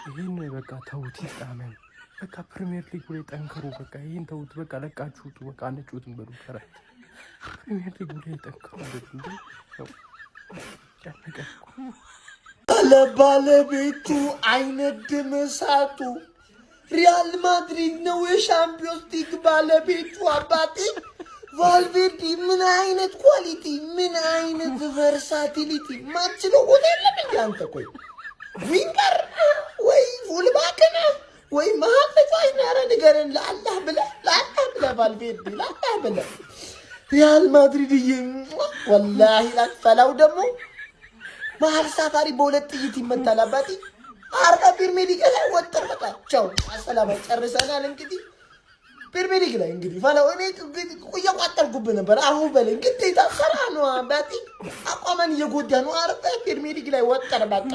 ይሄን በቃ ተውት ይጣመን በቃ ፕሪሚየር ሊግ ላይ ጠንክሩ በቃ ይሄን ተውት በቃ ለቃችሁት በቃ አንጩትን በሉ ከራ ፕሪሚየር ሊግ ላይ ጠንክሩ እንዴ ነው ያነቀቁ ለባለቤቱ አይነድም እሳቱ ሪያል ማድሪድ ነው የሻምፒዮንስ ሊግ ባለቤቱ አባቴ ቫልቬርዲ ምን አይነት ኳሊቲ ምን አይነት ቨርሳቲሊቲ ማችለው ሆቴል ለምን አንተ ቆይ ዊንገር ወይ ፉልባክ ነው ወይ መሀል ተጫዋች ነው ኧረ ንገረን ለአላህ ብለህ ቫልቬርዲ ለአላህ ብለህ ሪያል ማድሪድ ወላሂ ላትፈላው ደግሞ መሀል ሳፋሪ በሁለት ጥይት ይመታል አባቴ አርባ ፕሪሚየር ሊግ ላይ ወጥር በቃ ቻው አሰላም ጨርሰናል እንግዲህ ፕሪሚየር ሊግ ላይ እንግዲህ ፈላው እኔ እየቋጠርኩብህ ነበር አሁን በለኝ ግዴታ ሰራ ነው አባቴ አቋማን እየጎዳ ነው አርባ ፕሪሚየር ሊግ ላይ ወጥር በቃ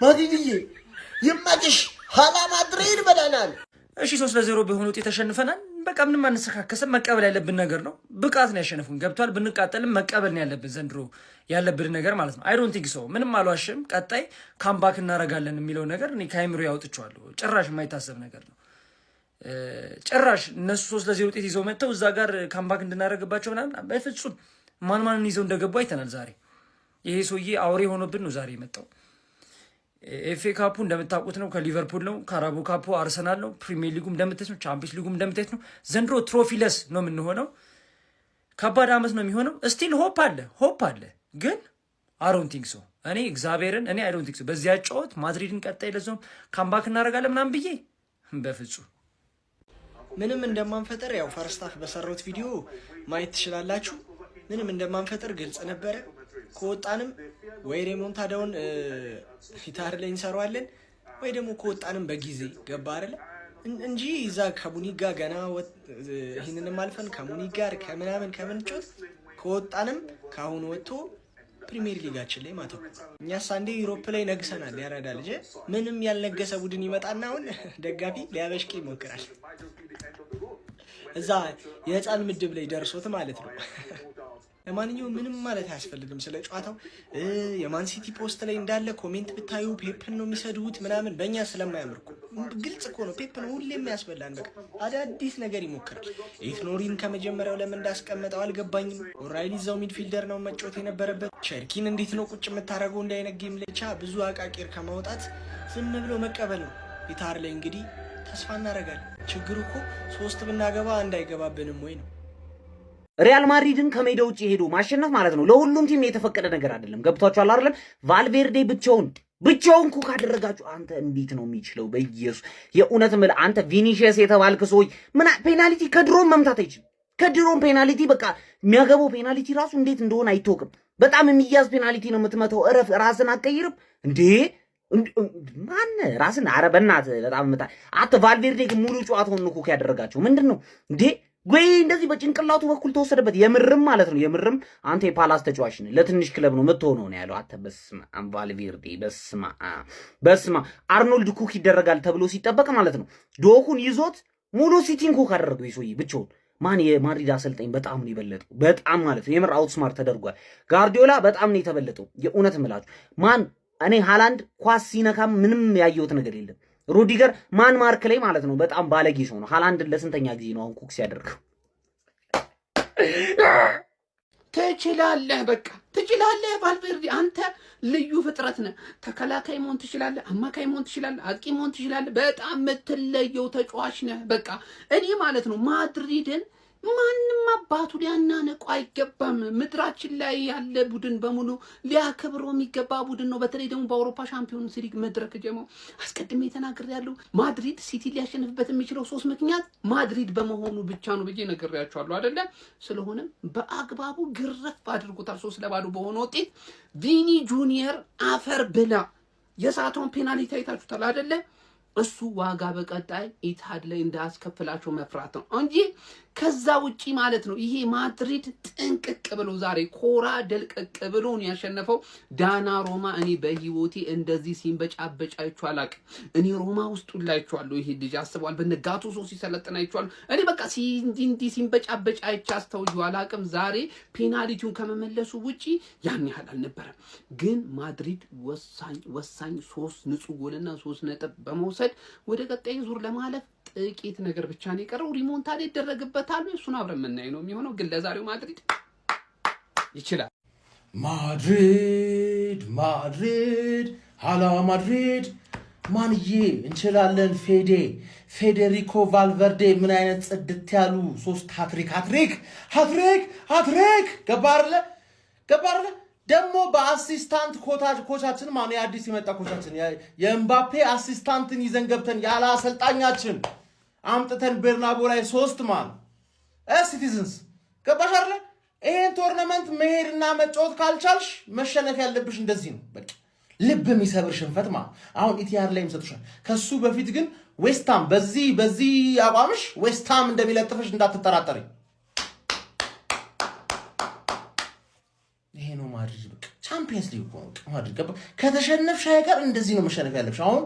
ማድሪድዬ ይማጭሽ hala ማድሪድ በላናል እሺ 3-0 በሆነ ውጤት ተሸንፈናል በቃ ምንም አንሰካከሰም መቀበል ያለብን ነገር ነው ብቃት ነው ያሸነፉን ገብቷል ብንቃጠልም መቀበል ነው ያለብን ዘንድሮ ያለብን ነገር ማለት ነው አይ ዶንት ቲንክ ሶ ምንም አልዋሽም ቀጣይ ካምባክ እናረጋለን የሚለው ነገር እኔ ካይምሮ ያውጥቻለሁ ጭራሽ የማይታሰብ ነገር ነው ጭራሽ እነሱ 3-0 ውጤት ይዘው መጥተው እዛ ጋር ካምባክ እንድናረጋባቸው ምናምን በፍጹም ማን ይዘው እንደገቡ አይተናል ዛሬ ይሄ ሶዬ አውሬ ሆኖብን ነው ዛሬ የመጣው ኤፍኤ ካፑ እንደምታውቁት ነው ከሊቨርፑል ነው ካራቦ ካፑ አርሰናል ነው ፕሪሚየር ሊጉም እንደምታዩት ነው ቻምፒየንስ ሊጉም እንደምታዩት ነው ዘንድሮ ትሮፊለስ ነው የምንሆነው ከባድ አመት ነው የሚሆነው ስቲል ሆፕ አለ ግን አይ ዶንት ቲንክ ሶ እኔ እግዚአብሔርን አይ ዶንት ቲንክ ሶ በዚያ ጨዋታ ማድሪድን ቀጣይ ለዞም ካምባክ እናደርጋለን ምናምን ብዬ በፍጹም ምንም እንደማንፈጠር ያው ፈርስት ሃፍ በሰራሁት ቪዲዮ ማየት ትችላላችሁ ምንም እንደማንፈጠር ግልጽ ነበረ ከወጣንም ወይ ሬሞንታዳውን ፊታር ላይ እንሰራዋለን ወይ ደግሞ ከወጣንም በጊዜ ገባ አይደለ እንጂ እዛ ከሙኒክ ጋር ገና ይሄንንም አልፈን ከሙኒክ ጋር ከምናምን ከምንጮት ከወጣንም ካሁን ወጥቶ ፕሪሚየር ሊጋችን ላይ ማተው እኛስ አንዴ ዩሮፕ ላይ ነግሰናል ያራዳ ልጅ ምንም ያልነገሰ ቡድን ይመጣና አሁን ደጋፊ ሊያበሽቅ ይሞክራል እዛ የህፃን ምድብ ላይ ደርሶት ማለት ነው ለማንኛውም ምንም ማለት አያስፈልግም ስለ ጨዋታው የማን ሲቲ ፖስት ላይ እንዳለ ኮሜንት ብታዩ ፔፕን ነው የሚሰዱት ምናምን በእኛ ስለማያምርኩ ግልጽ እኮ ነው ፔፕን ሁሌም ያስበላን በቃ አዳዲስ ነገር ይሞክራል ኢትኖሪን ከመጀመሪያው ለምን እንዳስቀመጠው አልገባኝም ኦራይሊ ዛው ሚድፊልደር ነው መጫወት የነበረበት ቸርኪን እንዴት ነው ቁጭ የምታረገው እንዳይነገም ለቻ ብዙ አቃቂር ከማውጣት ዝም ብሎ መቀበል ነው ፒታር ላይ እንግዲህ ተስፋ እናደርጋለን ችግሩ እኮ 3 ብናገባ እንዳይገባብንም ወይ ነው ሪያል ማድሪድን ከሜዳ ውጪ ሄዶ ማሸነፍ ማለት ነው ለሁሉም ቲም የተፈቀደ ነገር አይደለም ገብቷችኋል አይደለም ቫልቬርዴ ብቻውን ኩክ አደረጋችሁ አንተ እንዴት ነው የሚችለው በኢየሱስ የኡነት ምል አንተ ቪኒሺየስ የተባልክ ሰው ምን ፔናልቲ ከድሮም መምታት አይችልም ከድሮም ፔናልቲ በቃ የሚያገባው ፔናልቲ ራሱ እንዴት እንደሆነ አይተውቅም በጣም የሚያዝ ፔናልቲ ነው የምትመታው እረፍ ራስን አትቀይርም እንዴ ማን ራስን አረበናት በጣም መታ አት ቫልቬርዴ ሙሉ ጨዋታውን ነው ኩክ ያደረጋችሁ ምንድነው እንዴ ወይ እንደዚህ በጭንቅላቱ በኩል ተወሰደበት የምርም ማለት ነው የምርም አንተ የፓላስ ተጫዋች ነህ ለትንሽ ክለብ ነው መጥተው ነው ያለው አተ በስመ ቫልቬርዴ በስመ አርኖልድ ኩክ ይደረጋል ተብሎ ሲጠበቅ ማለት ነው ዶኩን ይዞት ሙሉ ሲቲን ኩክ አደረገው ይሶይ ብቻውን ማን የማድሪድ አሰልጣኝ በጣም ነው ይበለጠው በጣም ማለት ነው የምር አውትስማርት ተደርጓል ጋርዲዮላ በጣም ነው የተበለጠው የኡነት ምላችሁ ማን እኔ ሃላንድ ኳስ ሲነካም ምንም ያየሁት ነገር የለም ሩዲገር ማን ማርክ ላይ ማለት ነው በጣም ባለጌ ሰው ነው ሃላንድ ለስንተኛ ጊዜ ነው አሁን ኩክ ሲያደርገው ትችላለህ በቃ ትችላለህ ቫልቬርዴ አንተ ልዩ ፍጥረት ነህ ተከላካይ መሆን ትችላለህ አማካይ መሆን ትችላለህ አጥቂ መሆን ትችላለህ በጣም የምትለየው ተጫዋች ነህ በቃ እኔ ማለት ነው ማድሪድን ማንንም አባቱ ሊያናነቁ አይገባም ምድራችን ላይ ያለ ቡድን በሙሉ ሊያከብረው የሚገባ ቡድን ነው በተለይ ደግሞ በአውሮፓ ሻምፒዮንስ ሊግ መድረክ ጀመው አስቀድሜ ተናግሬያለሁ ማድሪድ ሲቲ ሊያሸንፍበት የሚችለው 3 ምክንያት ማድሪድ በመሆኑ ብቻ ነው ብዬ ነግሬያችኋለሁ አይደለ ስለሆነ በአግባቡ ግረፍ አድርጎታል 3-0 በሆነ ውጤት ቪኒ ጁኒየር አፈር ብላ የሳቶን ፔናልቲ አይታችሁታል አይደለ እሱ ዋጋ በቀጣይ ኢታድ ላይ እንዳስከፍላቸው መፍራት ነው እንጂ ከዛ ውጪ ማለት ነው ይሄ ማድሪድ ጥንቅቅ ብሎ ዛሬ ኮራ ደልቀቅ ብሎ ነው ያሸነፈው ዳና ሮማ። እኔ በህይወቴ እንደዚህ ሲንበጫበጭ አይቼው አላውቅም። እኔ ሮማ ውስጥ ላይቼዋለሁ። ይሄ ልጅ አስቧል በነጋቱሶ ሲሰለጥን አይቼዋለሁ። እኔ በቃ እንዲህ ሲንበጫበጭ አይቼ አስተውዬው አላውቅም። ዛሬ ፔናልቲውን ከመመለሱ ውጪ ያን ያህል አልነበረም። ግን ማድሪድ ወሳኝ 3 ንጹህ ጎልና 3 ነጥብ በመውሰድ ወደ ቀጣይ ዙር ለማለፍ ጥቂት ነገር ብቻ ነው የቀረው። ሪሞንታዳ ይደረግበታል። እሱን አብረን የምናይ ነው የሚሆነው። ግን ለዛሬው ማድሪድ ይችላል። ማድሪድ ሀላ ማድሪድ ማንዬ እንችላለን። ፌዴሪኮ ቫልቨርዴ ምን አይነት ጽድት ያሉ 3 ሃትሪክ ገባርለ ደግሞ በአሲስታንት ኮቻችን ማን የአዲስ የመጣ ኮቻችን የኤምባፔ አሲስታንትን ይዘን ገብተን ያለ አሰልጣኛችን አምጥተን ቤርናቦ ላይ 3 ሲቲዝንስ ገባሽ አይደለ? ይሄን ቶርናመንት መሄድና መጫወት ካልቻልሽ መሸነፍ ያለብሽ እንደዚህ ነው። በቃ ልብ የሚሰብር ሽንፈት አሁን ኢቲአር ላይ ይሰጡሻል። ከሱ በፊት ግን ዌስትሃም በዚህ አቋምሽ ዌስትሃም እንደሚለጥፍሽ እንዳትጠራጠሪ። ይሄ ነው ማድሪድ። በቃ ቻምፒየንስ ሊግ ነው ማድሪድ። ገባ ከተሸነፍሽ አይቀር እንደዚህ ነው መሸነፍ ያለብሽ። አሁን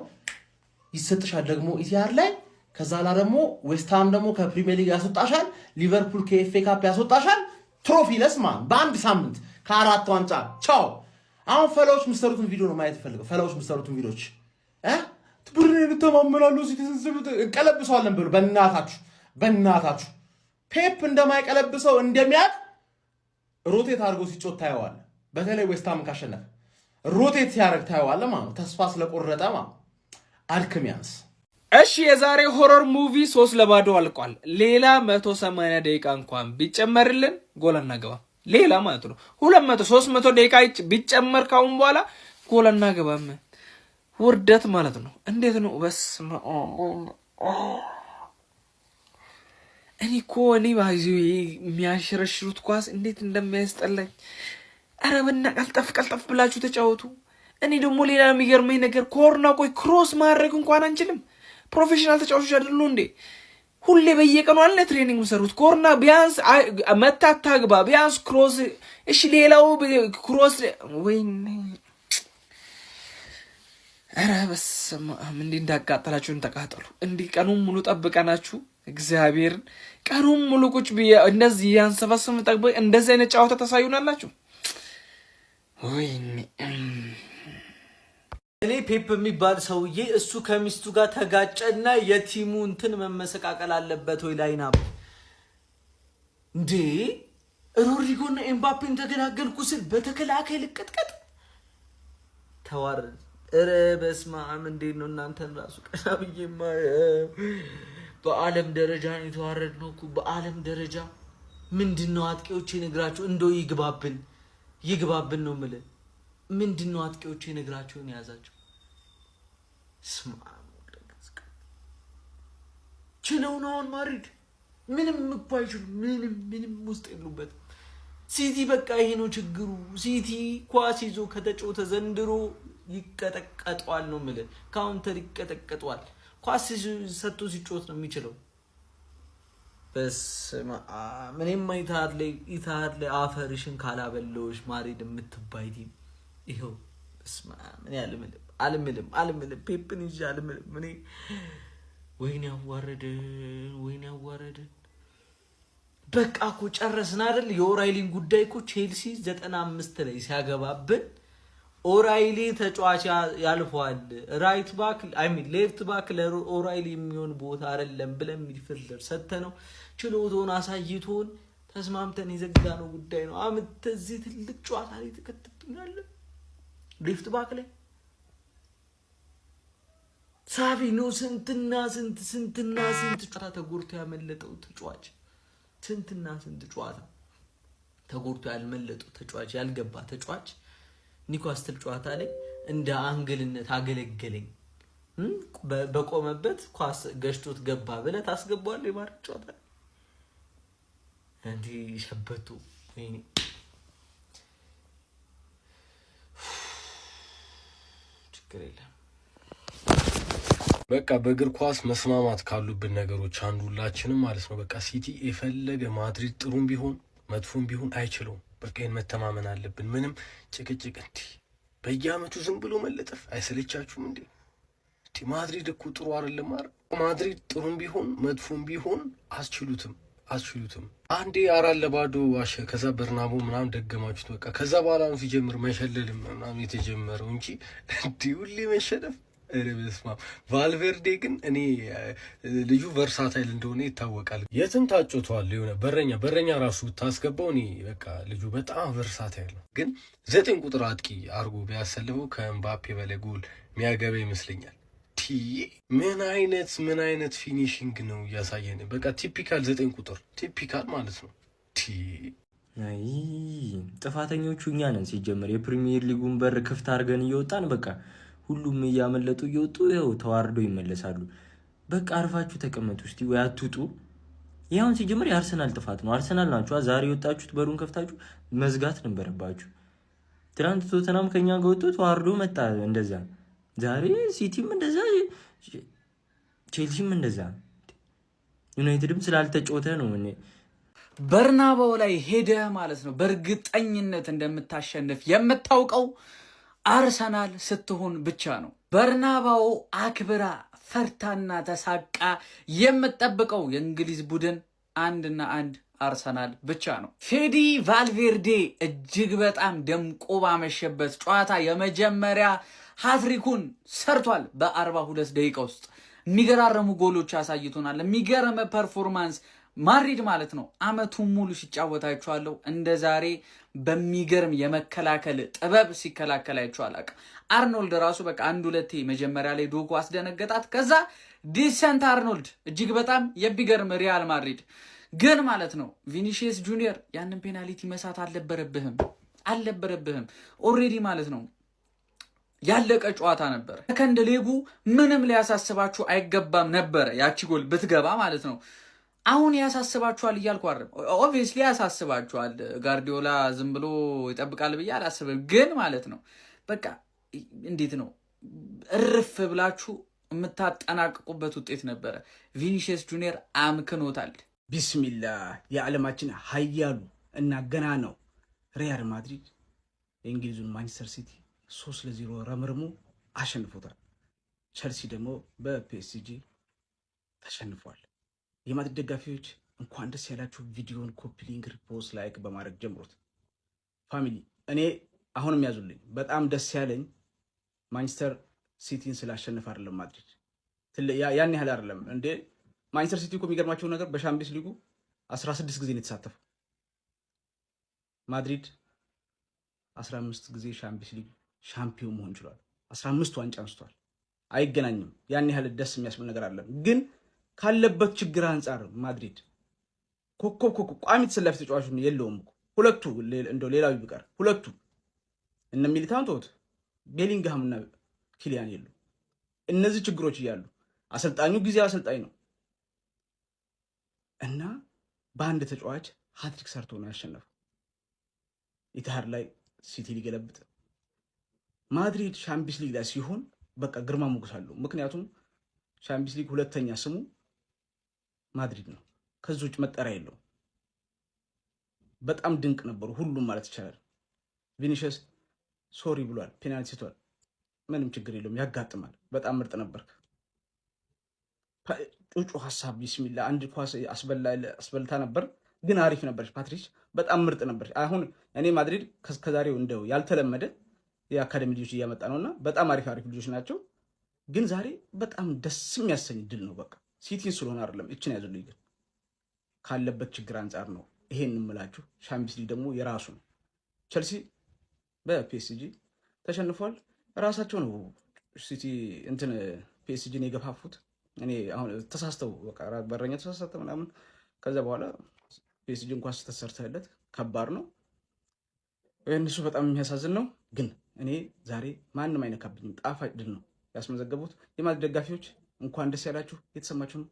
ይሰጥሻል ደግሞ ኢቲአር ላይ ከዛ ላይ ደግሞ ዌስትሃም ደግሞ ከፕሪሚየር ሊግ ያስወጣሻል። ሊቨርፑል ከኤፍኤ ካፕ ያስወጣሻል። ትሮፊ ለስማን በአንድ ሳምንት ከ4 ዋንጫ ቻው። አሁን ፈላዎች ምሰሩትን ቪዲዮ ነው ማየት ፈልገው። ፈላዎች ምሰሩትን ቪዲዮች ብርን ተማመናሉ ሲተንስብ እንቀለብሰዋለን ብሎ በእናታችሁ ፔፕ እንደማይቀለብሰው እንደሚያውቅ ሮቴት አድርጎ ሲጮት ታየዋል። በተለይ ዌስትሃምን ካሸነፈ ሮቴት ሲያደርግ ታየዋል ማለት ነው። ተስፋ ስለቆረጠ አድክሚያንስ። እሺ የዛሬ ሆረር ሙቪ 3-0 አልቋል። ሌላ 180 ደቂቃ እንኳን ቢጨመርልን ጎል እናገባ። ሌላ ማለት ነው 300 ደቂቃ ቢጨመር ካሁን በኋላ ጎል እናገባም። ውርደት ማለት ነው። እንዴት ነው? በስመ አብ እኔ ባይዙ የሚያሽረሽሩት ኳስ እንዴት እንደሚያስጠላኝ። ኧረ ቀልጠፍ ብላችሁ ተጫወቱ። እኔ ደግሞ ሌላ የሚገርመኝ ነገር ኮርና ክሮስ ማድረግ እንኳን አንችልም። ፕሮፌሽናል ተጫዋቾች አይደሉ እንዴ? ሁሌ በየቀኑ አለ ትሬኒንግ መሰሩት። ኮርና ቢያንስ መታታ ግባ ቢያንስ ክሮስ። እሺ ሌላው ክሮስ ወይኔ ኧረ በስመ አብ እንዲህ እንዳቃጠላችሁን ተቃጠሉ። እንዲህ ቀኑን ሙሉ ጠብቀናችሁ እግዚአብሔርን ቀኑን ሙሉ ቁጭ ብዬ እንደዚህ ያንሰፈስም ጠብቀ እንደዚህ አይነት ጨዋታ ታሳዩናላችሁ። ወይኔ እኔ ፔፕ የሚባል ሰውዬ እሱ ከሚስቱ ጋር ተጋጨና የቲሙ እንትን መመሰቃቀል አለበት ወይ ላይና እንዴ ሮድሪጎና ኤምባፔን ተገላገልኩ ስል በተከላካይ ልቀጥቀጥ ተዋረድ። ኧረ በስመ አብ እንዴት ነው እናንተን ራሱ ቀና ብዬማ በዓለም ደረጃ ነው የተዋረድነው እኮ በዓለም ደረጃ። ምንድነው አጥቂዎች ነግራቸው እንደው ይግባብን ነው የምልህ። ምንድነው አጥቂዎች ነግራቸውን ያዛቸው ስማም ችለው ነው ማድሪድ ምንም እኮ አይችሉም። ምንም ውስጥ የሉበትም። ሲቲ በቃ ይሄ ነው ችግሩ። ሲቲ ኳስ ይዞ ከተጫወተ ዘንድሮ ይቀጠቀጣል ነው የምልህ። ካውንተር ይቀጠቀጣል። ኳስ ሰጥቶ ሲጫወት ነው የሚችለው። በስመ አብ ምንም ኢታድ ላይ አፈርሽን ካላበለውሽ ማድሪድ የምትባይ ቲም ይኸው በስመ አብ ምን አልምልም ፔፕን ይዤ አልምልም። እኔ ወይኔ አዋረደን። በቃ እኮ ጨረስን አይደል? የኦራይሊን ጉዳይ እኮ ቼልሲ 95 ላይ ሲያገባብን ኦራይሊ ተጫዋች ያልፈዋል። ራይት ባክ ሌፍት ባክ ለኦራይሊ የሚሆን ቦታ አይደለም ብለን ሚድፊልደር ሰተነው ችሎታውን አሳይቶን ተስማምተን የዘጋነው ጉዳይ ነው። አመት እዚህ ትልቅ ጨዋታ ላይ ተከትተናል። ሌፍት ባክ ላይ ሳቪኖ ስንትና ስንት ጨዋታ ተጎርቶ ያመለጠው ተጫዋች ስንትና ስንት ጨዋታ ተጎርቶ ያልመለጠው ተጫዋች ያልገባ ተጫዋች ኒውካስትል ጨዋታ ላይ እንደ አንግልነት አገለገለኝ። በቆመበት ኳስ ገሽቶት ገባ ብለህ ታስገባዋለህ። የማድሪድ ጨዋታ እንዴ ሸበቱ ወይኔ ችግር የለም። በቃ በእግር ኳስ መስማማት ካሉብን ነገሮች አንዱ ሁላችንም ማለት ነው። በቃ ሲቲ የፈለገ ማድሪድ ጥሩም ቢሆን መጥፎም ቢሆን አይችለውም። በቃ ይሄን መተማመን አለብን። ምንም ጭቅጭቅ እንዲህ በየአመቱ ዝም ብሎ መለጠፍ አይሰለቻችሁም እንዴ? ማድሪድ እኮ ጥሩ አይደለም አይደል? ማድሪድ ጥሩም ቢሆን መጥፎም ቢሆን አስችሉትም። አንዴ 4-0 ከዛ በርናቦ ምናምን ደገማችሁት። በቃ ከዛ በኋላ ነው ሲጀምር መሸለልም ምናምን የተጀመረው እንጂ እንዲህ ሁሌ መሸነፍ። ኧረ በስመ አብ። ቫልቬርዴ ግን እኔ ልጁ ቨርሳታይል እንደሆነ ይታወቃል። የትም ታጭቷል። የሆነ በረኛ ራሱ ታስገባው። እኔ በቃ ልጁ በጣም ቨርሳታይል ነው። ግን 9 ቁጥር አጥቂ አርጎ ቢያሰልፈው ከኤምባፔ በላይ ጎል የሚያገባ ይመስለኛል። ምን አይነት ፊኒሽንግ ነው እያሳየን። በቃ ቲፒካል 9 ቁጥር ቲፒካል ማለት ነው። አይ ጥፋተኞቹ እኛ ነን። ሲጀመር የፕሪሚየር ሊጉን በር ክፍት አድርገን እየወጣን በቃ ሁሉም እያመለጡ እየወጡ ይኸው ተዋርደው ይመለሳሉ። በቃ አርፋችሁ ተቀመጡ እስቲ ወይ አትውጡ። ይኸውን ሲጀመር የአርሰናል ጥፋት ነው። አርሰናል ናችሁ ዛሬ የወጣችሁት። በሩን ከፍታችሁ መዝጋት ነበረባችሁ። ትናንት ቶተናም ከኛ ጋር ወጥቶ ተዋርዶ መጣ። እንደዛ ዛሬ ሲቲም እንደዛ፣ ቼልሲም እንደዛ፣ ዩናይትድም ስላልተጫወተ ነው። በርናባው ላይ ሄደህ ማለት ነው በእርግጠኝነት እንደምታሸንፍ የምታውቀው አርሰናል ስትሆን ብቻ ነው። በርናባው አክብራ ፈርታና ተሳቃ የምትጠብቀው የእንግሊዝ ቡድን አንድና አንድ አርሰናል ብቻ ነው። ፌዲ ቫልቬርዴ እጅግ በጣም ደምቆ ባመሸበት ጨዋታ የመጀመሪያ ሃትሪኩን ሰርቷል። በ42 ደቂቃ ውስጥ የሚገራረሙ ጎሎች አሳይቶናል። የሚገርም ፐርፎርማንስ ማድሪድ ማለት ነው አመቱን ሙሉ ሲጫወታችኋለሁ። እንደ ዛሬ በሚገርም የመከላከል ጥበብ ሲከላከላችሁ አላውቅም። አርኖልድ ራሱ በቃ 1-2 መጀመሪያ ላይ ዶጎ አስደነገጣት። ከዛ ዲሰንት አርኖልድ እጅግ በጣም የሚገርም ሪያል ማድሪድ ግን ማለት ነው ቪኒሺየስ ጁኒየር ያንን ፔናልቲ መሳት አልነበረብህም። ኦሬዲ ማለት ነው ያለቀ ጨዋታ ነበር። ሰከንድ ሌጉ ምንም ሊያሳስባችሁ አይገባም ነበረ። ያቺ ጎል ብትገባ ማለት ነው። አሁን ያሳስባችኋል እያልኩ አይደለም። ኦብቪየስሊ ያሳስባችኋል። ጋርዲዮላ ዝም ብሎ ይጠብቃል ብዬ አላስብም። ግን ማለት ነው በቃ እንዴት ነው እርፍ ብላችሁ የምታጠናቅቁበት ውጤት ነበረ። ቪኒሺየስ ጁኒየር አምክኖታል። ቢስሚላህ የዓለማችን ሀያሉ እና ገና ነው ሪያል ማድሪድ የእንግሊዙን ማንቸስተር ሲቲ 3-0 ረምርሞ አሸንፎታል። ቸልሲ ደግሞ በፒኤስጂ ተሸንፏል። የማድሪድ ደጋፊዎች እንኳን ደስ ያላችሁ። ቪዲዮን ኮፒ ሊንክ፣ ሪፖስት፣ ላይክ በማድረግ ጀምሮት ፋሚሊ። እኔ አሁንም ያዙልኝ በጣም ደስ ያለኝ ማንቸስተር ሲቲን ስላሸነፈ አይደለም። ማድሪድ ያን ያህል አይደለም እንዴ። ማንቸስተር ሲቲ እኮ የሚገርማቸው ነገር በሻምፒዮንስ ሊጉ 16 ጊዜ ነው የተሳተፈው። ማድሪድ 15 ጊዜ ሻምፒዮንስ ሊግ ሻምፒዮን መሆን ችሏል። 15 ዋንጫ አንስቷል። አይገናኝም። ያን ያህል ደስ የሚያስብል ነገር አለ። ግን ካለበት ችግር አንጻር ማድሪድ ኮከብ ቋሚ ተሰላፊ ተጫዋች የለውም። ሁለቱ እንደው ሌላው ቢቀር ሁለቱ እነ ሚሊታውን ተውት፣ ቤሊንግሃም እና ኪሊያን የሉ። እነዚህ ችግሮች እያሉ አሰልጣኙ ጊዜ አሰልጣኝ ነው እና በአንድ ተጫዋች ሃትሪክ ሰርቶ ነው ያሸነፈው። ኢትሃድ ላይ ሲቲ ሊገለብጥ ማድሪድ ሻምፒዮንስ ሊግ ላይ ሲሆን በቃ ግርማ ሞገስ አለው። ምክንያቱም ሻምፒዮንስ ሊግ ሁለተኛ ስሙ ማድሪድ ነው። ከዚህ ውጭ መጠሪያ የለው። በጣም ድንቅ ነበሩ ሁሉም ማለት ይቻላል። ቪኒሺየስ ሶሪ ብሏል፣ ፔናልቲ ስቷል። ምንም ችግር የለውም፣ ያጋጥማል። በጣም ምርጥ ነበርክ። ጩጩ ሀሳብ ቢስሚላ አንድ ኳስ አስበልታ ነበር፣ ግን አሪፍ ነበረች። ፓትሪስ በጣም ምርጥ ነበረች። አሁን እኔ ማድሪድ ከዛሬው እንደው ያልተለመደ የአካዳሚ ልጆች እያመጣ ነውና በጣም አሪፍ ልጆች ናቸው። ግን ዛሬ በጣም ደስ የሚያሰኝ ድል ነው። በቃ ሲቲን ስለሆነ አይደለም። እችን ያዙልኝ። ግን ካለበት ችግር አንጻር ነው ይሄን እንምላችሁ። ሻምፒዮንስ ሊግ ደግሞ የራሱ ነው። ቸልሲ በፒኤስጂ ተሸንፏል። ራሳቸው ነው ሲቲ ፒኤስጂን የገፋፉት። እኔ አሁን ተሳስተው በቃ በረኛ ተሳስተው ምናምን ከዛ በኋላ ፒኤስጂ እንኳን ስተሰርተለት ከባድ ነው። እነሱ በጣም የሚያሳዝን ነው። ግን እኔ ዛሬ ማንም አይነካብኝም። ጣፋጭ ድል ነው ያስመዘገቡት። የማድሪድ ደጋፊዎች እንኳን ደስ ያላችሁ። የተሰማችሁን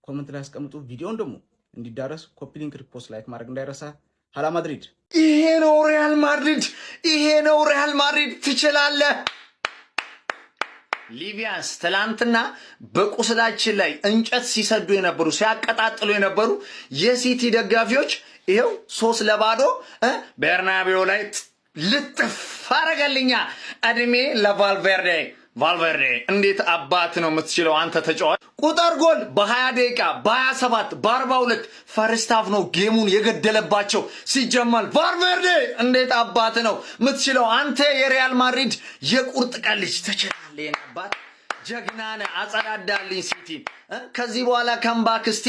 ኮመንት ላይ አስቀምጡ። ቪዲዮውን ደግሞ እንዲዳረስ ኮፒ ሊንክ፣ ሪፖስት፣ ላይክ ማድረግ እንዳይረሳ። ሀላ ማድሪድ። ይሄ ነው ሪያል ማድሪድ፣ ይሄ ነው ሪያል ማድሪድ። ትችላለህ። ሊቪያንስ ትላንትና በቁስላችን ላይ እንጨት ሲሰዱ የነበሩ ሲያቀጣጥሉ የነበሩ የሲቲ ደጋፊዎች ይሄው 3-0 በርናቤው ላይ ልጥፍ አረጋልኛ። እድሜ ለቫልቬርዴ። ቫልቬርዴ እንዴት አባት ነው የምትችለው አንተ ተጫዋች። ቁጥር ጎል በ20 ደቂቃ በ27 በ42 ፈርስት ሃፍ ነው ጌሙን የገደለባቸው። ሲጀመር ቫልቬርዴ እንዴት አባት ነው የምትችለው አንተ የሪያል ማድሪድ የቁርጥ ቀን ልጅ ተችላለህ። የነባት ጀግናነ አጸዳዳልኝ ሲቲ። ከዚህ በኋላ ከምባክ እስቲ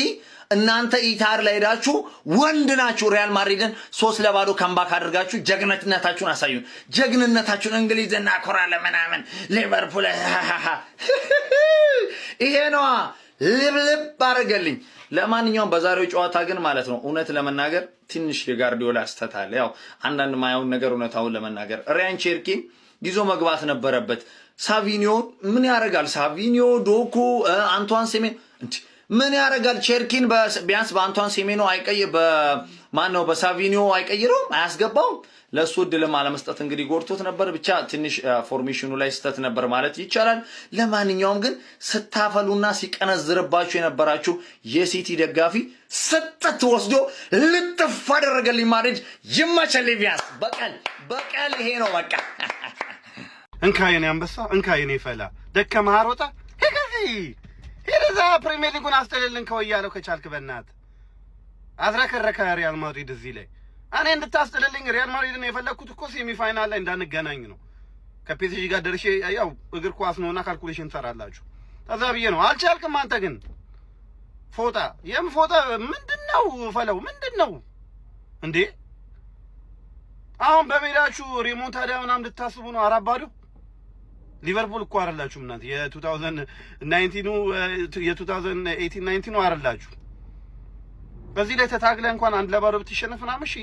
እናንተ ኢታር ላይ ሄዳችሁ ወንድ ናችሁ ሪያል ማድሪድን 3-0 ከምባክ አድርጋችሁ ጀግንነታችሁን አሳዩን። ጀግንነታችሁን እንግሊዝና ኮራለ ምናምን ሊቨርፑል ይሄ ነው ልብልብ አረገልኝ። ለማንኛውም በዛሬው ጨዋታ ግን ማለት ነው እውነት ለመናገር ትንሽ የጋርዲዮላ አስተታለ ያው አንዳንድ ማያውን ነገር እውነታውን ለመናገር ሪያን ቼርኪ ይዞ መግባት ነበረበት። ሳቪኒዮ ምን ያረጋል? ሳቪኒዮ ዶኩ አንቷን ሴሜን ምን ያረጋል? ቼርኪን ቢያንስ በአንቷን ሴሜኖ አይቀይ በማን ነው በሳቪኒዮ አይቀይረውም፣ አያስገባውም። ለሱ እድልም አለመስጠት እንግዲህ ጎርቶት ነበር። ብቻ ትንሽ ፎርሜሽኑ ላይ ስተት ነበር ማለት ይቻላል። ለማንኛውም ግን ስታፈሉና ሲቀነዝርባችሁ የነበራችሁ የሲቲ ደጋፊ ሰጠት ወስዶ ልጥፍ አደረገልኝ ማድሪድ። ይመቸል ሊቪያንስ። በቀል ይሄ ነው በቃ። እንካ የኔ አንበሳ፣ እንካ የኔ ፈላ። ደከመህ አሮጣ ሄደዛ ፕሪሚየር ሊጉን አስተልልን ከወያለው ከቻልክ በእናት አዝረከረከ ሪያል ማድሪድ እዚህ ላይ እኔ እንድታስተልልኝ ሪያል ማድሪድን የፈለኩት እኮ ሴሚ ፋይናል ላይ እንዳንገናኝ ነው። ከፒኤስጂ ጋር ደርሼ ያው እግር ኳስ ነውና ካልኩሌሽን ትሰራላችሁ ከዛ ብዬ ነው። አልቻልክም አንተ ግን ፎጣ ፎጣ ምንድነው ፈለው ምንድነው እንዴ? አሁን በሜዳችሁ ሪሞንታዳ ምናምን ልታስቡ ነው? አራባዱ ሊቨርፑል እኮ አይደላችሁም እናንተ የ2018 ነው አይደላችሁ። በዚህ ላይ ተታግለ እንኳን 1-0 ብትሸነፍ ምናምን እሺ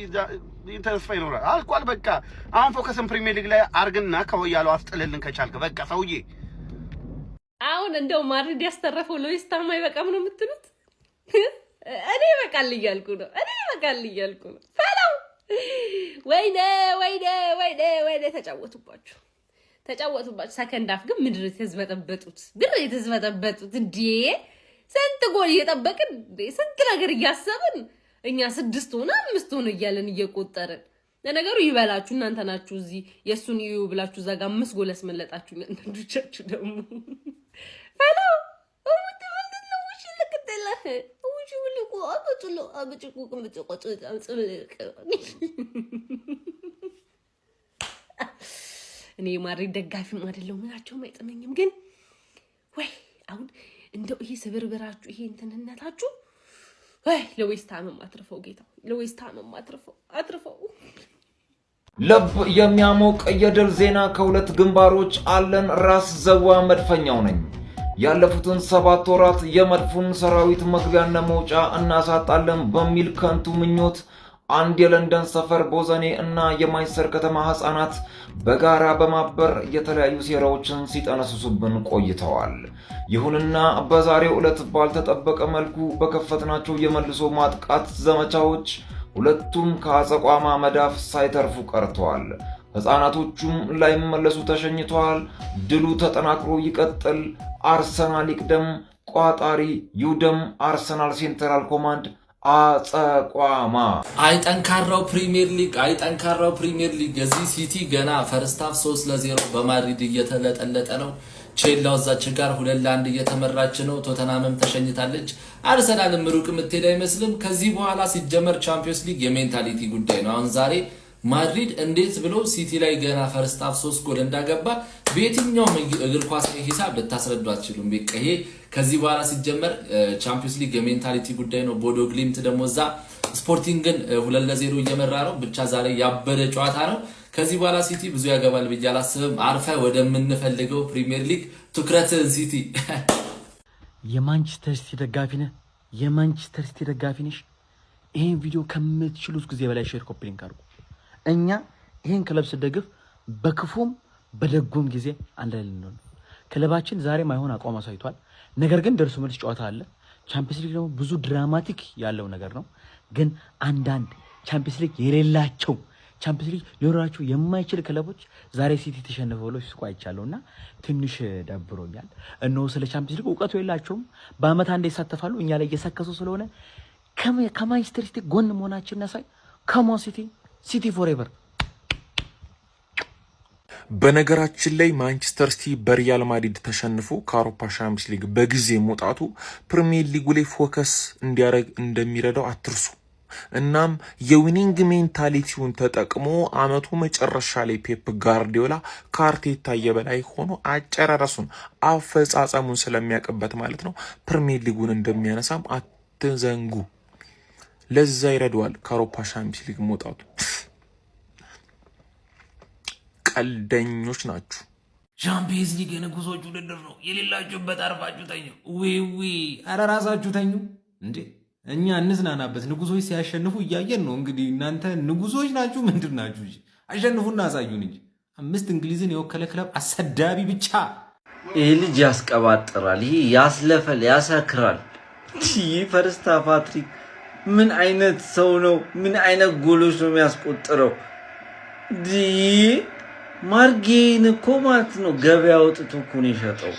ተስፋ ይኖራል። አልቋል በቃ። አሁን ፎከስን ፕሪሚየር ሊግ ላይ አርግና ከወያለው አስጥልልን ከቻልክ በቃ ሰውዬ። አሁን እንደው ማድሪድ ያስተረፈው ሉዊስ ታማ ይበቃም ነው የምትሉት? እኔ ይበቃል እያልኩ ነው። ፈላው ወይኔ ተጫወቱባችሁ። ሰከንድ ሃፍ ግን ምድር የተዝበጠበጡት እንዴ! ስንት ጎል እየጠበቅን ስንት ነገር እያሰብን እኛ 6 ሆነ 5 ሆነ እያለን እየቆጠርን ለነገሩ ይበላችሁ እናንተ ናችሁ እዚህ የሱን እዩ ብላችሁ እዛ ጋር 5 ጎል ያስመለጣችሁ እናንተዶቻችሁ ደግሞ ፈላው ምንድነው ውሽ ልክተለህ ውሽ ልቁ አብጭቁ ከምትቆጡ ጽብቅ እኔ ማድሪድ ደጋፊም አይደለም ምናቸውም አይጠመኝም። ግን ወይ አሁን እንደው ይሄ ስብርብራችሁ ይሄ እንትንነታችሁ ወይ ለዌስትሃም አትርፈው ጌታው ለዌስትሃም አትርፈው። ልብ የሚያሞቅ የድል ዜና ከሁለት ግንባሮች አለን። ራስ ዘዋ መድፈኛው ነኝ። ያለፉትን 7 ወራት የመድፉን ሰራዊት መግቢያና መውጫ እናሳጣለን በሚል ከንቱ ምኞት አንድ የለንደን ሰፈር ቦዘኔ እና የማንቸስተር ከተማ ህፃናት በጋራ በማበር የተለያዩ ሴራዎችን ሲጠነስሱብን ቆይተዋል። ይሁንና በዛሬው ዕለት ባልተጠበቀ መልኩ በከፈትናቸው የመልሶ ማጥቃት ዘመቻዎች ሁለቱም ከአጸቋማ መዳፍ ሳይተርፉ ቀርተዋል። ህፃናቶቹም ላይመለሱ ተሸኝተዋል። ድሉ ተጠናክሮ ይቀጥል። አርሰናል ይቅደም፣ ቋጣሪ ይውደም። አርሰናል ሴንትራል ኮማንድ አጸቋማ። አይጠንካራው ፕሪሚየር ሊግ የዚህ ሲቲ ገና ፈርስት ሃፍ 3-0 በማድሪድ እየተለጠለጠ ነው። ቼልሲው እዛች ጋር 2-1 እየተመራች ነው። ቶተናምም ተሸኝታለች። አርሰናልም ሩቅ የምትሄድ አይመስልም። ከዚህ በኋላ ሲጀመር ቻምፒዮንስ ሊግ የሜንታሊቲ ጉዳይ ነው። አሁን ዛሬ ማድሪድ እንዴት ብሎ ሲቲ ላይ ገና ፈርስት ሃፍ 3 ጎል እንዳገባ በየትኛው እግር ኳስ ሂሳብ ልታስረዱ አትችሉም። በቃ ይሄ ከዚህ በኋላ ሲጀመር ቻምፒዮንስ ሊግ የሜንታሊቲ ጉዳይ ነው። ቦዶ ግሊምት ደግሞ እዛ ስፖርቲንግን 2-0 እየመራ ነው። ብቻ ዛሬ ያበደ ጨዋታ ነው። ከዚህ በኋላ ሲቲ ብዙ ያገባል ብዬ አላስብም። አርፈ ወደምንፈልገው ፕሪሚየር ሊግ ትኩረትን ሲቲ። የማንቸስተር ሲቲ ደጋፊ ነሽ? ይሄን ቪዲዮ ከምትችሉት ጊዜ በላይ ሼር ኮፒ ሊንክ አድርጉ። እኛ ይሄን ክለብ ስደግፍ በክፉም በደጉም ጊዜ አንድ ላይ ልንሆን። ክለባችን ዛሬ ማይሆን አቋም አሳይቷል። ነገር ግን ደርሶ መልስ ጨዋታ አለ። ቻምፒየንስ ሊግ ደግሞ ብዙ ድራማቲክ ያለው ነገር ነው። ግን አንዳንድ ቻምፒየንስ ሊግ የሌላቸው ቻምፒየንስ ሊግ ሊወራቸው የማይችል ክለቦች ዛሬ ሲቲ ተሸነፈ ብለው ሲስቁ አይቻለሁና ትንሽ ደብሮኛል። እነሆ ስለ ቻምፒየንስ ሊግ እውቀቱ የላቸውም። በአመት አንዴ ይሳተፋሉ። እኛ ላይ እየሰከሱ ስለሆነ ከማንቸስተር ሲቲ ጎን መሆናችን ያሳይ። ከሞን ሲቲ ፎሬቨር። በነገራችን ላይ ማንቸስተር ሲቲ በሪያል ማድሪድ ተሸንፎ ከአውሮፓ ሻምፒዮንስ ሊግ በጊዜ መውጣቱ ፕሪሚየር ሊጉ ላይ ፎከስ እንዲያደርግ እንደሚረዳው አትርሱ። እናም የዊኒንግ ሜንታሊቲውን ተጠቅሞ አመቱ መጨረሻ ላይ ፔፕ ጋርዲዮላ ከአርቴታ የበላይ ሆኖ አጨራረሱን አፈጻጸሙን ስለሚያውቅበት ማለት ነው ፕሪሚየር ሊጉን እንደሚያነሳም አትዘንጉ። ለዛ ይረዳዋል ከአውሮፓ ሻምፒዮንስ ሊግ መውጣቱ። ቀልደኞች ናችሁ። ቻምፒየንስ ሊግ የንጉሶች ውድድር ነው። የሌላችሁበት አርፋችሁ ተኙ። ዊ አረ ራሳችሁ ተኙ እንዴ! እኛ እንዝናናበት። ንጉሶች ሲያሸንፉ እያየን ነው። እንግዲህ እናንተ ንጉሶች ናችሁ ምንድን ናችሁ? አሸንፉና አሳዩን እንጂ 5 እንግሊዝን የወከለ ክለብ አሰዳቢ ብቻ። ይህ ልጅ ያስቀባጥራል፣ ይህ ያስለፈል፣ ያሰክራል። ይህ ፈርስታ ፓትሪክ ምን አይነት ሰው ነው? ምን አይነት ጎሎች ነው የሚያስቆጥረው? ማርጌን እኮ ማለት ነው ገበያ ወጥቶ እኮ ነው የሸጠው።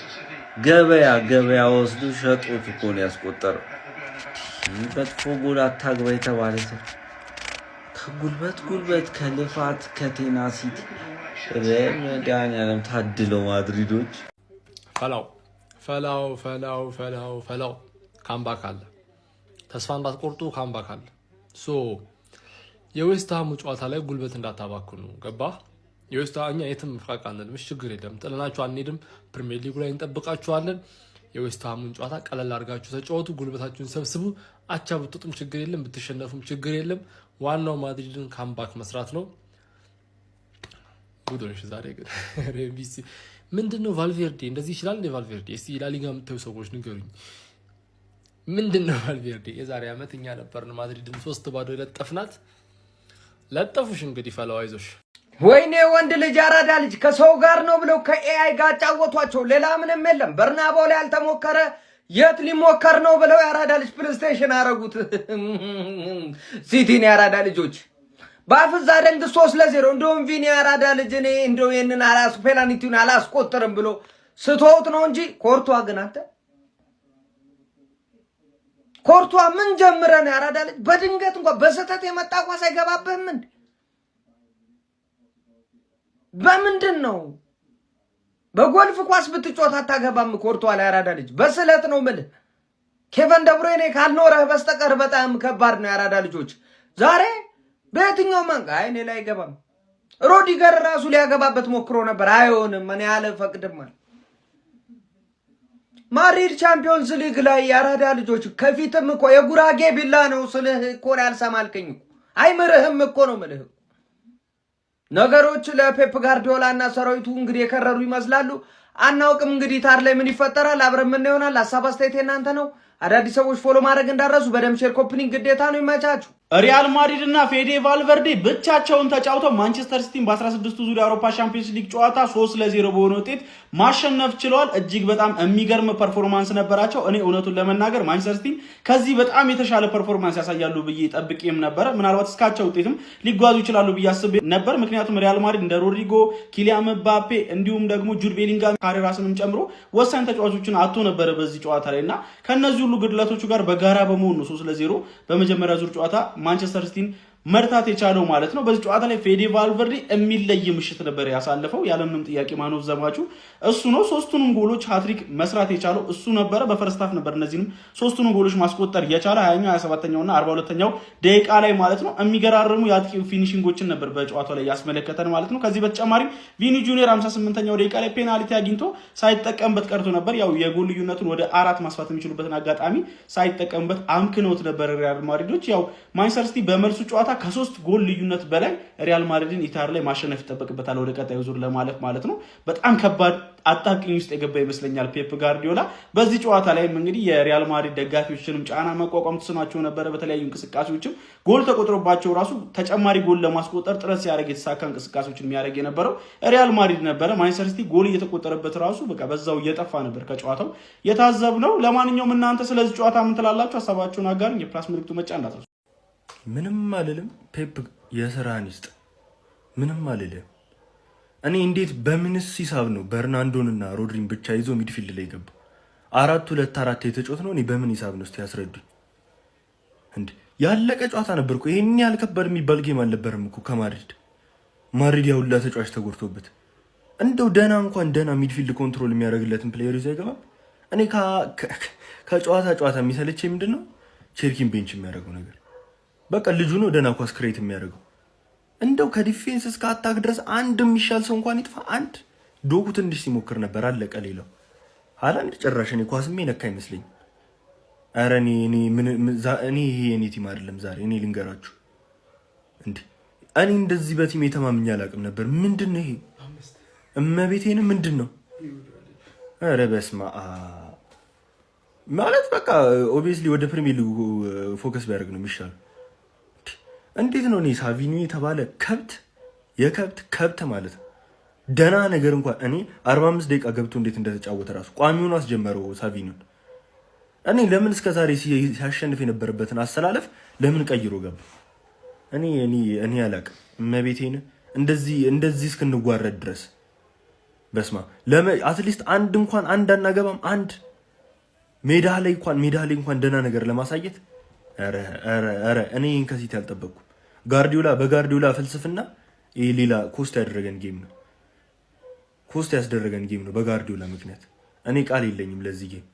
ገበያ ወስዶ ሸጦት እኮ ነው ያስቆጠረው። በጥፎ ጎል አታግባ የተባለ ሰው ከጉልበት ከልፋት ከቴናሲቲ ረመዳን ታድለው ማድሪዶች ፈላው ካምባክ አለ። ተስፋ እንዳትቆርጡ ካምባክ አለ። የዌስትሃሙ ጨዋታ ላይ ጉልበት እንዳታባክኑ ገባ። የዌስትሃም የትም ፍቃቅ አንልም፣ ችግር የለም። ጥለናችሁ አንሄድም። ፕሪሚየር ሊጉ ላይ እንጠብቃችኋለን። የዌስትሃሙን ጨዋታ ቀለል አድርጋችሁ ተጫወቱ፣ ጉልበታችሁን ሰብስቡ። አቻ ብትወጡም ችግር የለም፣ ብትሸነፉም ችግር የለም። ዋናው ማድሪድን ካምባክ መስራት ነው። ጉዶሽ ዛሬ ግን ሬቢሲ ምንድነው? ቫልቬርዴ እንደዚህ ይችላል እንዴ? ቫልቬርዴ እስቲ ላሊጋ የምታዩ ሰዎች ንገሩኝ። ምንድነው ቫልቬርዴ? የዛሬ አመት እኛ ነበርን ማድሪድን 3-0 የለጠፍናት። ለጠፉሽ እንግዲህ ፈላው አይዞሽ። ወይኔ ወንድ ልጅ አራዳ ልጅ ከሰው ጋር ነው ብለው ከኤአይ ጋር ጫወቷቸው። ሌላ ምንም የለም። በርናባው ላይ ያልተሞከረ የት ሊሞከር ነው ብለው የአራዳ ልጅ ፕሌይስቴሽን አረጉት። ሲቲን የአራዳ ልጆች በአፍዛ ደንግ 3-0 እንደውም ቪኒ የአራዳ ልጅ እኔ እንደው ይሄንን ፔናልቲውን አላስቆጥርም ብሎ ስተውት ነው እንጂ ኮርቷ ግን አንተ ኮርቷ ምን ጀምረን የአራዳ ልጅ በድንገት እንኳን በስተት የመጣ ኳስ አይገባብህም እንዴ? በምንድን ነው? በጎልፍ ኳስ ብትጮት አታገባም። ኮርቷ ላይ አራዳ ልጅ በስለት ነው ምል ኬቨን ደብሮይኔ ካልኖረህ በስተቀር በጣም ከባድ ነው። የአራዳ ልጆች ዛሬ በየትኛው መንጋ አይኔ ላይ አይገባም። ሮዲገር ራሱ ሊያገባበት ሞክሮ ነበር፣ አይሆንም። እኔ አልፈቅድም። ማድሪድ ቻምፒዮንስ ሊግ ላይ የአራዳ ልጆች ከፊትም እኮ የጉራጌ ቢላ ነው ስልህ እኮ ያልሰማልከኝ አይምርህም እኮ ነው ምልህ። ነገሮች ለፔፕ ጋርዲዮላ እና ሰራዊቱ እንግዲህ የከረሩ ይመስላሉ። አናውቅም እንግዲህ ታር ላይ ምን ይፈጠራል አብረን ምን ይሆናል። ሀሳብ አስተያየት እናንተ ነው። አዳዲስ ሰዎች ፎሎ ማድረግ እንዳረሱ በደም ሼር ኮፕሊንግ ግዴታ ነው። ይመቻችሁ። ሪያል ማድሪድ እና ፌዴ ቫልቨርዴ ብቻቸውን ተጫውተው ማንቸስተር ሲቲን በ16ቱ ዙር የአውሮፓ ሻምፒዮንስ ሊግ ጨዋታ 3-0 በሆነ ውጤት ማሸነፍ ችለዋል። እጅግ በጣም የሚገርም ፐርፎርማንስ ነበራቸው። እኔ እውነቱን ለመናገር ማንቸስተር ሲቲን ከዚህ በጣም የተሻለ ፐርፎርማንስ ያሳያሉ ብዬ ጠብቄም ነበረ። ምናልባት እስካቸው ውጤትም ሊጓዙ ይችላሉ ብዬ አስቤ ነበር። ምክንያቱም ሪያል ማድሪድ እንደ ሮድሪጎ፣ ኪሊያን ምባፔ እንዲሁም ደግሞ ጁድ ቤሊንጋም ካሬራስንም ጨምሮ ወሳኝ ተጫዋቾችን አጥቶ ነበረ በዚህ ጨዋታ ላይ እና ከነዚህ ሁሉ ግድለቶቹ ጋር በጋራ በመሆን ነው 3-0 በመጀመሪያ ዙር ጨዋታ ማንቸስተር ሲቲን መርታት የቻለው ማለት ነው። በዚህ ጨዋታ ላይ ፌዴ ቫልቨርዴ የሚለይ ምሽት ነበር ያሳለፈው። ያለምንም ጥያቄ ማን ኦፍ ዘ ማቹ እሱ ነው። ሶስቱንም ጎሎች ሃትሪክ መስራት የቻለው እሱ ነበረ። በፈርስት ሃፍ ነበር እነዚህንም ሶስቱንም ጎሎች ማስቆጠር የቻለ 20ኛው 27ኛውና 42ኛው ደቂቃ ላይ ማለት ነው። የሚገራርሙ የአጥቂ ፊኒሺንጎችን ነበር በጨዋታው ላይ ያስመለከተን ማለት ነው። ከዚህ በተጨማሪም ቪኒ ጁኒየር 58ኛው ደቂቃ ላይ ፔናልቲ አግኝቶ ሳይጠቀምበት ቀርቶ ነበር። ያው የጎል ልዩነቱን ወደ 4 ማስፋት የሚችሉበትን አጋጣሚ ሳይጠቀምበት አምክነውት ነበር ሪያል ማድሪዶች። ያው ማንቸስተር ሲቲ በመልሱ ጨዋታ ከ3 ጎል ልዩነት በላይ ሪያል ማድሪድን ኢታር ላይ ማሸነፍ ይጠበቅበታል ወደ ቀጣዩ ዙር ለማለፍ ማለት ነው። በጣም ከባድ አጣብቂኝ ውስጥ የገባ ይመስለኛል ፔፕ ጋርዲዮላ። በዚህ ጨዋታ ላይም እንግዲህ የሪያል ማድሪድ ደጋፊዎችንም ጫና መቋቋም ተስኗቸው ነበረ። በተለያዩ እንቅስቃሴዎችም ጎል ተቆጥሮባቸው ራሱ ተጨማሪ ጎል ለማስቆጠር ጥረት ሲያደርግ የተሳካ እንቅስቃሴዎችን የሚያደርግ የነበረው ሪያል ማድሪድ ነበረ። ማንቸስተር ሲቲ ጎል እየተቆጠረበት ራሱ በቃ በዛው እየጠፋ ነበር ከጨዋታው የታዘብነው። ለማንኛውም እናንተ ስለዚህ ጨዋታ ምን ትላላችሁ? ሀሳባችሁን አጋሩኝ። የፕላስ ምልክቱ መጫ እንዳትረሱ። ምንም አልልም። ፔፕ የስራን ይስጥ። ምንም አልልም። እኔ እንዴት በምንስ ሂሳብ ነው በርናንዶንና ሮድሪን ብቻ ይዞ ሚድፊልድ ላይ ገባ? 4-2-4 የተጫወት ነው። እኔ በምን ሂሳብ ነው እስቲ ያስረዱኝ። እንዴ ያለቀ ጨዋታ ነበር እኮ። ይሄን ያህል ከባድ የሚባል ጌም አልነበረም እኮ ከማድሪድ ያውላ ተጫዋች ተጎድቶበት እንደው ደህና ሚድፊልድ ኮንትሮል የሚያደርግለትን ፕሌየር ይዞ አይገባም። እኔ ከጨዋታ የሚሰለቸኝ ምንድን ነው ቼርኪን ቤንች የሚያደርገው ነገር። በቃ ልጁ ነው ደህና ኳስ ክሬት የሚያደርገው። እንደው ከዲፌንስ እስከ አታክ ድረስ አንድ የሚሻል ሰው እንኳን ይጥፋ። አንድ ዶኩ ትንሽ ሲሞክር ነበር፣ አለቀ። ሌላው ሃላንድ ጭራሽ እኔ ኳስሜ ነካ አይመስለኝም። ኧረ እኔ ይሄ የኔ ቲም አይደለም ዛሬ። እኔ ልንገራችሁ እንዴ እኔ እንደዚህ በቲም የተማምኜ አላውቅም ነበር። ምንድን ነው ይሄ? እመቤቴን ምንድን ነው? ኧረ በስመ አብ ማለት በቃ ኦብቪየስሊ ወደ ፕሪሚየር ሊጉ ፎከስ ቢያደርግ ነው የሚሻለው። እንዴት ነው እኔ ሳቪኒዮ የተባለ የከብት ከብት ማለት ነው ደህና ነገር እንኳን እኔ 45 ደቂቃ ገብቶ እንዴት እንደተጫወተ ራሱ ቋሚውን አስጀመረው ሳቪኒዮን። እኔ ለምን እስከዛሬ ሲያሸንፍ የነበረበትን አሰላለፍ ለምን ቀይሮ ገባ? እኔ አላውቅም። እመቤቴን እንደዚህ እስክንጓረድ ድረስ በስማ አትሊስት አንድ አናገባም። አንድ ሜዳ ላይ እንኳን ደህና ነገር ለማሳየት ኧረ እኔ ከሲቲ አልጠበቅኩም። በጋርዲዮላ ፍልስፍና ይሄ ሌላ ኮስት ያስደረገን ጌም ነው በጋርዲዮላ ምክንያት። እኔ ቃል የለኝም ለዚህ ጌም።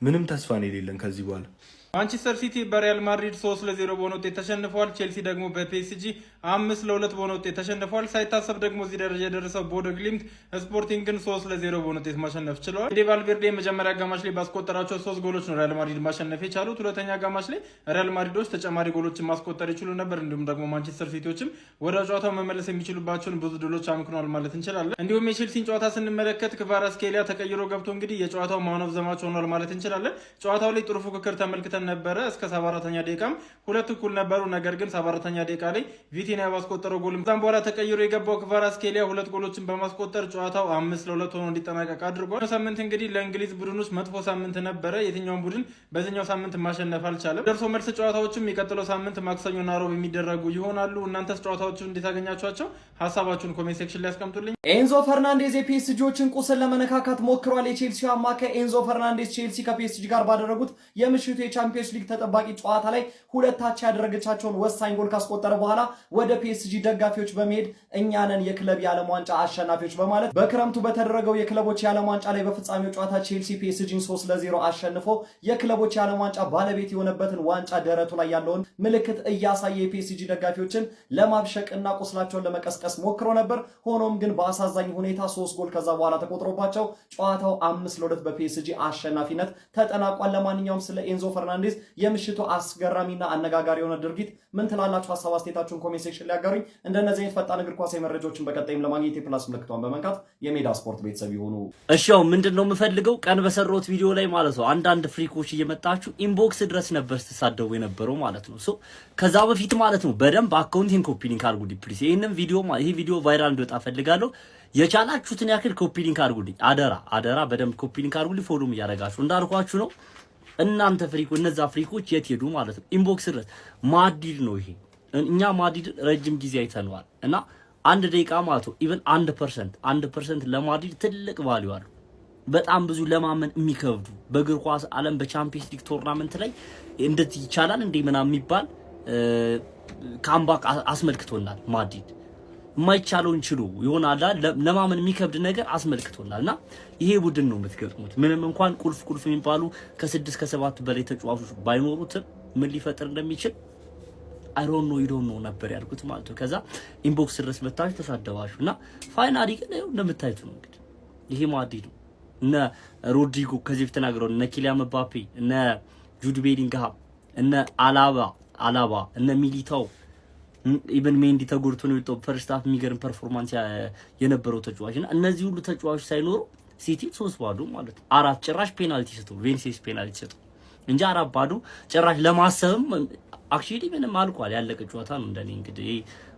ምንም ተስፋ ነው የሌለን ከዚህ በኋላ። ማንቸስተር ሲቲ በሪያል ማድሪድ 3-0 በሆነ ውጤት ተሸንፏል። ቼልሲ ደግሞ በፒኤስጂ 5-2 በሆነ ውጤት ተሸንፏል። ሳይታሰብ ደግሞ እዚህ ደረጃ የደረሰው ቦዶ ግሊምት ስፖርቲንግን 3-0 በሆነ ውጤት ማሸነፍ ችለዋል። ፌዴ ቫልቬርዴ የመጀመሪያ አጋማሽ ላይ ባስቆጠራቸው 3 ጎሎች ነው ሪያል ማድሪድ ማሸነፍ የቻሉት። ሁለተኛ አጋማሽ ላይ ሪያል ማድሪዶች ተጨማሪ ጎሎችን ማስቆጠር ይችሉ ነበር። እንዲሁም ደግሞ ማንቸስተር ሲቲዎችም ወደ ጨዋታው መመለስ የሚችሉባቸውን ብዙ ድሎች አምክኗል ማለት እንችላለን። እንዲሁም የቼልሲን ጨዋታ ስንመለከት ክቫራትስኬሊያ ተቀይሮ ገብቶ እንግዲህ የጨዋታው ማን ኦፍ ዘ ማች ሆኗል ማለት እንችላለን። ጨዋታው ላይ ጥሩ ፉክክር ተመልክተን ነበረ። እስከ 74ኛ ደቂቃም ሁለት እኩል ነበሩ። ነገር ግን 74ኛ ደቂቃ ላይ ቪቲኒያ ባስቆጠረው ጎል ከዛም በኋላ ተቀይሮ የገባው ክቫራትስኬሊያ 2 ጎሎችን በማስቆጠር ጨዋታው 5-2 ሆኖ እንዲጠናቀቅ አድርጓል። ሳምንት እንግዲህ ለእንግሊዝ ቡድኖች መጥፎ ሳምንት ነበረ። የትኛውን ቡድን በዚህኛው ሳምንት ማሸነፍ አልቻለም። ደርሶ መልስ ጨዋታዎችም የሚቀጥለው ሳምንት ማክሰኞና ሮብ የሚደረጉ ይሆናሉ። እናንተስ ጨዋታዎቹን እንዴት አገኛችኋቸው? ሀሳባችሁን ኮሜንት ሴክሽን ላይ አስቀምጡልኝ። ኤንዞ ፈርናንዴዝ የፒኤስጂዎችን ቁስል ለመነካካት ሞክሯል። የቼልሲ አማካይ ኤንዞ ፈርናንዴዝ ቼልሲ ከፒኤስጂ ጋር ባደረጉት የምሽቱ የቻምፒየንስ ሊግ ተጠባቂ ጨዋታ ላይ 2-2 ያደረገቻቸውን ወሳኝ ጎል ካስቆጠረ በኋላ ወደ ፒኤስጂ ደጋፊዎች በመሄድ እኛንን የክለብ የዓለም ዋንጫ አሸናፊዎች በማለት በክረምቱ በተደረገው የክለቦች የዓለም ዋንጫ ላይ በፍጻሜው ጨዋታ ቼልሲ ፒኤስጂን 3-0 አሸንፎ የክለቦች የዓለም ዋንጫ ባለቤት የሆነበትን ዋንጫ ደረቱ ላይ ያለውን ምልክት እያሳየ የፒኤስጂ ደጋፊዎችን ለማብሸቅና ቁስላቸውን ለመቀስቀስ ሞክሮ ነበር። ሆኖም ግን በአሳዛኝ ሁኔታ 3 ጎል ከዛ በኋላ ተቆጥሮባቸው ጨዋታው 5-2 በፒኤስጂ አሸናፊነት ተጠናቋል። ለማንኛውም ስለ ኤንዞ ፈርናንዴዝ የምሽቱ አስገራሚና አነጋጋሪ የሆነ ድርጊት ምን ትላላችሁ? ሀሳብ አስተያየታችሁን ኮሜንት ሴክሽን ላይ አጋሩኝ። እንደነዚህ አይነት ፈጣን እግር ኳስ መረጃዎችን በቀጣይም ለማግኘት የፕላስ ምልክቷን በመንካት የሜዳ ስፖርት ቤተሰብ ይሁኑ። እሺ ያው ምንድነው የምፈልገው ቀን በሰራሁት ቪዲዮ ላይ ማለት ነው አንዳንድ ፍሪኮች እየመጣችሁ ኢንቦክስ ድረስ ነበር ስትሳደቡ የነበረው ማለት ነው። ሶ ከዛ በፊት ማለት ነው በደንብ አካውንቲንግ ኮፒ ሊንክ አድርጉልኝ ፕሊዝ። ይሄ ቪዲዮ ቫይራል እንዲወጣ ፈልጋለሁ። የቻላችሁትን ያክል ኮፒ ሊንክ አድርጉልኝ። አደራ በደንብ ኮፒ ሊንክ አድርጉልኝ። ፎሎም እያደረጋችሁ እንዳልኳችሁ ነው። እናንተ እነዛ ፍሪኮች የት ሄዱ ማለት ነው? ኢንቦክስ ድረስ ማድሪድ ነው ይሄ። እኛ ማድሪድ ረጅም ጊዜ አይተነዋል እና 1 ደቂቃ ማለት ነው ኢቭን 1% ለማድሪድ ትልቅ ቫልዩ አለው። በጣም ብዙ ለማመን የሚከብዱ በእግር ኳስ ዓለም በቻምፒየንስ ሊግ ቶርናመንት ላይ እንደዚህ ይቻላል እንዴ ምናምን የሚባል ካምባክ አስመልክቶናል። ማድሪድ የማይቻለውን ችሎ ይሆናል ለማመን የሚከብድ ነገር አስመልክቶናልና ይሄ ቡድን ነው የምትገጥሙት። ምንም እንኳን ቁልፍ የሚባሉ ከ6 ከ7 በላይ ተጫዋቾች ባይኖሩትም ምን ሊፈጥር እንደሚችል አይ ዶንት ኖ ነበር ያልኩት ማለት ነው። ከዛ ኢንቦክስ ድረስ መታችሁ ተሳደባችሁና ፋይናሊ ግን እንደምታዩት ነው እንግዲህ ይሄ ማድሪድ ነው። እነ ሮድሪጎ ከዚህ በፊት ተናግረው እነ ኪሊያን ምባፔ እነ ጁድ ቤሊንግሃም እነ አላባ እነ ሚሊታው ኢቨን ሜንዲ ተጎድቶ ነው የወጣው። ፈርስት ሃፍ የሚገርም ፐርፎርማንስ የነበረው ተጫዋችና እነዚህ ሁሉ ተጫዋቾች ሳይኖሩ ሲቲ 3-0 ማለት ነው። 4 ጭራሽ ፔናልቲ ሰጡ፣ ቬንሲስ ፔናልቲ ሰጡ እንጂ 4-0 ጭራሽ ለማሰብም አክቹሊ ምንም አልቋል። ያለቀ ጨዋታ ነው። እንደኔ እንግዲህ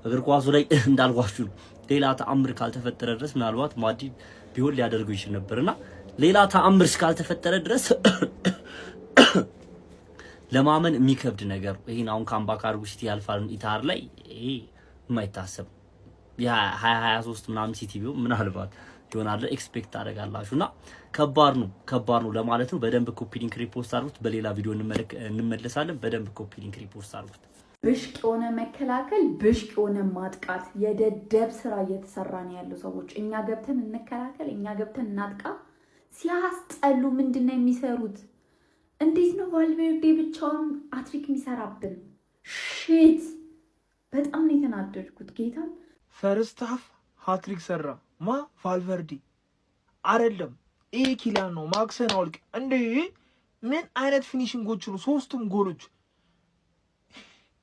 እግር ኳሱ ላይ እንዳልኳችሁ ሌላ ተአምር ካልተፈጠረ ድረስ ምናልባት ማድሪድ ቢሆን ሊያደርገው ይችል ነበርና ሌላ ተአምር ካልተፈጠረ ድረስ ለማመን የሚከብድ ነገር ይሄን አሁን ካምባክ አድርጉ ሲቲ ያልፋል ኢታር ላይ ይሄ የማይታሰብ የ2023 ምናምን ሲቲ ቢሆን ምናልባት ይሆናል ኤክስፔክት አደርጋላችሁና ከባድ ነው ለማለት ነው። በደንብ ኮፒ ሊንክ ሪፖስት አድርጉት። በሌላ ቪዲዮ እንመለሳለን። በደንብ ኮፒ ሊንክ ሪፖስት አድርጉት። ብሽቅ የሆነ መከላከል፣ ብሽቅ የሆነ ማጥቃት፣ የደደብ ስራ እየተሰራ ነው ያለው። ሰዎች እኛ ገብተን እንከላከል፣ እኛ ገብተን እናጥቃ። ሲያስጠሉ ምንድነው የሚሰሩት? እንዴት ነው ቫልቬርዴ ብቻውን አትሪክ የሚሰራብን? ሺት በጣም ነው የተናደድኩት። ጌታ ፈርስት ሃፍ ሃትሪክ ሰራ ማ ቫልቨርዴ አይደለም፣ ይሄ ኪሊያን ነው። ማክሰን አውልቅ እንዴ! ምን አይነት ፊኒሽንጎች ነው? ሶስቱም ጎሎች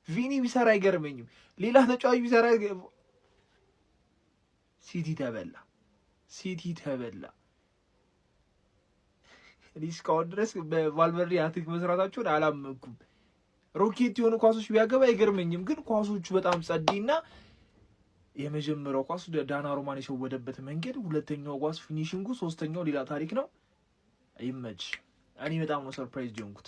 ቪኒ ቢሰራ አይገርመኝም። ሌላ ተጫዋች ቢሰራ ሲቲ ተበላ። እስካሁን ድረስ በቫልቨርዴ ሃትሪክ መስራታቸውን አላመንኩም። ሮኬት የሆኑ ኳሶች ቢያገባ አይገርመኝም፣ ግን ኳሶቹ በጣም ጸዴና የመጀመሪያው ኳስ ዳናሩማን የሸወደበት መንገድ፣ ሁለተኛው ኳስ ፊኒሽንጉ፣ ሶስተኛው ሌላ ታሪክ ነው። ይመች። እኔ በጣም ነው ሰርፕራይዝ ሆንኩት።